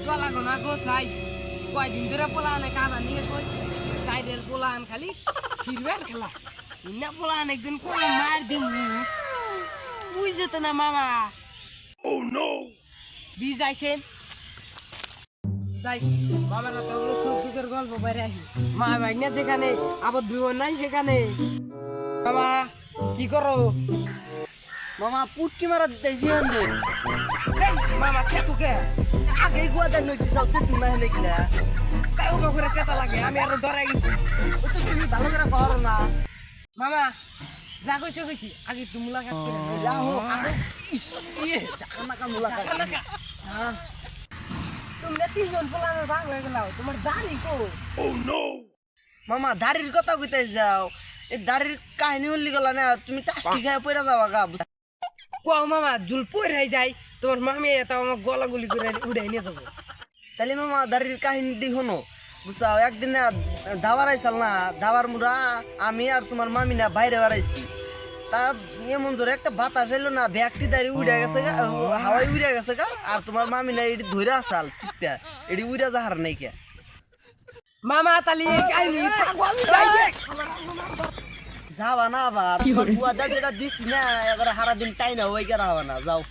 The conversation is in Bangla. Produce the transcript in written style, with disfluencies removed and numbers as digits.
চলা গোনা গোছাই কয়দিন ধরে পোলাহানে কামা নিয়ে কই সাইডের পোলাহান খালি ফিরবেন খেলা ইন্না পোলাহান একজন কোন মার দিন বুঝ যেত না মামা দি যাইছেন যাই মামারা তো ওগুলো সুখ দুঃখের গল্প বাইরে আসি মা ভাইনা যেখানে আবদ্ধ নাই সেখানে মামা কি করো মামা পুটকি মারা দিতেছি আন্দে মামা চেতুকে আগে গুয়াদা নইতে যাও সে তুমি হেলে গিলা তাই ওকে করে চেতা লাগে আমি আরো ডরাই গেছি ও তো তুমি ভালো করে পারো না মামা যা কইছো কইছি আগে একটু মুলাকাত করে যাও আগে ইস ইয়ে জানা কা মুলাকাত হ্যাঁ তোমরা তিনজন পোলানের ভাগ হয়ে গেলাও তোমার দাড়ি কো মামা দাড়ির কথা কইতে যাও এই দাড়ির কাহিনী হলি গলা না তুমি টাস্কি খায় পয়রা যাওয়া গা কোয়া মামা জুল পড়াই যায় তোমার মামি এটা আমার গলা গুলি করে উড়াই নিয়ে যাবো তাহলে মামা দাড়ির কাহিনীটি শোনো বুঝাও একদিন দাবার আইসাল না দাবার মুড়া আমি আর তোমার মামি না বাইরে বেড়াইছি তার এমন জোরে একটা বাতাস এলো না ব্যাগটি দাঁড়িয়ে উড়ে গেছে গা হাওয়াই উড়ে গেছে গা আর তোমার মামি না এটি ধরে আসাল চিপটা এটি উড়ে যাহার নাই কে মামা তালি এই কাহিনী থাকবো আমি যাই গে। যাবা না আবার বুয়াদা যেটা দিছি না এবার সারাদিন টাই না ওই কে রাখবা না যাও